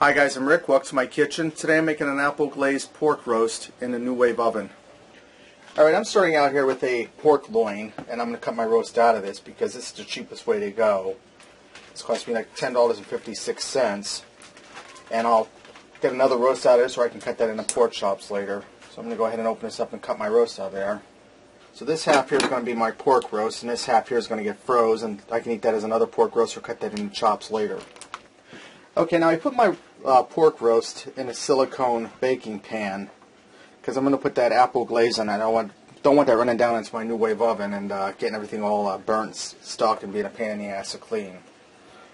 Hi guys, I'm Rick. Welcome to my kitchen. Today I'm making an apple glazed pork roast in a New Wave oven. Alright, I'm starting out here with a pork loin, and I'm going to cut my roast out of this because this is the cheapest way to go. It's cost me like $10.56, and I'll get another roast out of this, or I can cut that into pork chops later. So I'm going to go ahead and open this up and cut my roast out of there. So this half here is going to be my pork roast, and this half here is going to get froze, and I can eat that as another pork roast or cut that into chops later. Okay, now I put my pork roast in a silicone baking pan because I'm going to put that apple glaze on it. I don't want that running down into my New Wave oven and getting everything all burnt, stuck, and being a pain in the ass to clean.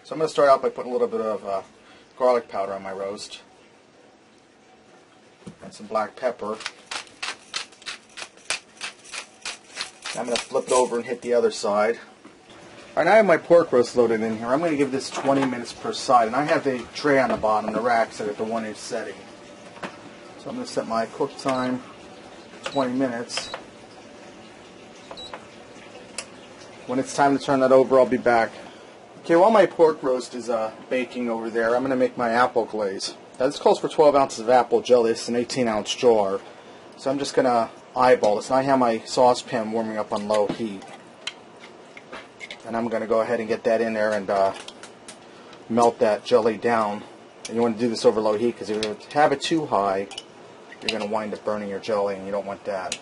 So I'm going to start out by putting a little bit of garlic powder on my roast and some black pepper. I'm going to flip it over and hit the other side. Alright, now I have my pork roast loaded in here. I'm going to give this 20 minutes per side, and I have the tray on the bottom, the rack set at the 1-inch setting. So I'm going to set my cook time to 20 minutes. When it's time to turn that over, I'll be back. Okay, while my pork roast is baking over there, I'm going to make my apple glaze. Now this calls for 12 ounces of apple jelly. It's an 18-ounce jar. So I'm just going to eyeball this. And I have my saucepan warming up on low heat. And I'm going to go ahead and get that in there and melt that jelly down. And you want to do this over low heat because if you have it too high, you're going to wind up burning your jelly, and you don't want that.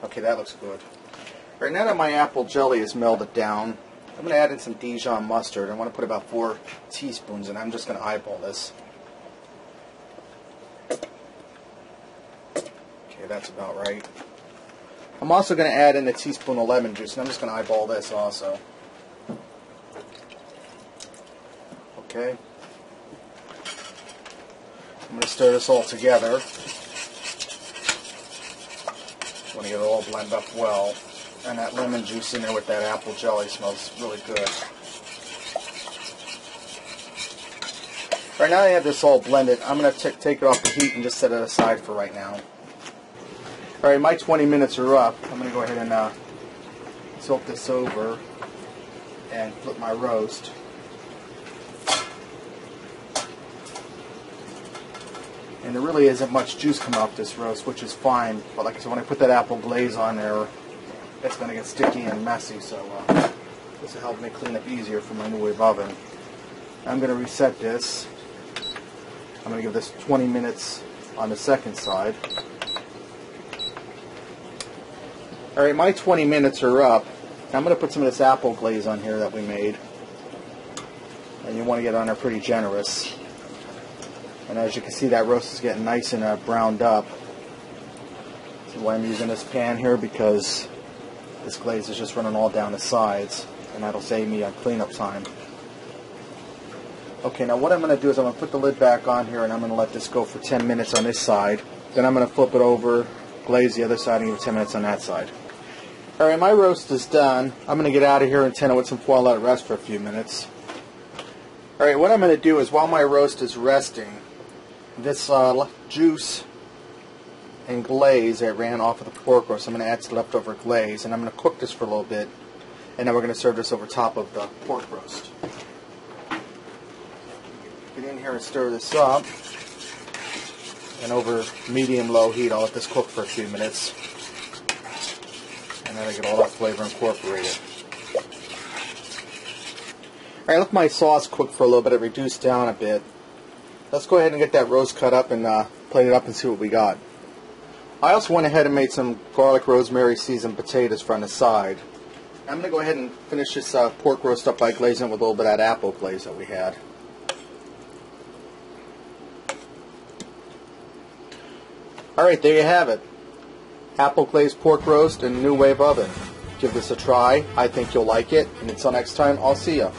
Okay, that looks good. Right now that my apple jelly is melted down, I'm going to add in some Dijon mustard. I want to put about 4 teaspoons, and I'm just going to eyeball this. Okay, that's about right. I'm also going to add in a teaspoon of lemon juice, and I'm just going to eyeball this also. Okay. I'm going to stir this all together. Want to get it all blended up well. And that lemon juice in there with that apple jelly smells really good. Right now I have this all blended. I'm going to take it off the heat and just set it aside for right now. Alright, my 20 minutes are up. I'm going to go ahead and tilt this over and flip my roast. And there really isn't much juice coming off this roast, which is fine. But like I said, when I put that apple glaze on there, it's going to get sticky and messy. So this will help me clean up easier for my New Wave oven. I'm going to reset this. I'm going to give this 20 minutes on the second side. Alright, my 20 minutes are up. I'm going to put some of this apple glaze on here that we made. And you want to get on there pretty generous. And as you can see, that roast is getting nice and browned up. That's why I'm using this pan here, because this glaze is just running all down the sides. And that'll save me on cleanup time. Okay, now what I'm going to do is I'm going to put the lid back on here, and I'm going to let this go for 10 minutes on this side. Then I'm going to flip it over, glaze the other side, and give it 10 minutes on that side. Alright, my roast is done. I'm going to get out of here and tend it with some foil, let it rest for a few minutes. Alright, what I'm going to do is while my roast is resting, this juice and glaze that ran off of the pork roast, I'm going to add some leftover glaze, and I'm going to cook this for a little bit, and then we're going to serve this over top of the pork roast. Get in here and stir this up, and over medium-low heat I'll let this cook for a few minutes. And then I get all that flavor incorporated. Alright, let my sauce cook for a little bit. It reduced down a bit. Let's go ahead and get that roast cut up and plate it up and see what we got. I also went ahead and made some garlic rosemary seasoned potatoes for on the side. I'm going to go ahead and finish this pork roast up by glazing it with a little bit of that apple glaze that we had. Alright, there you have it. Apple glazed pork roast in a New Wave oven. Give this a try. I think you'll like it. And until next time, I'll see ya.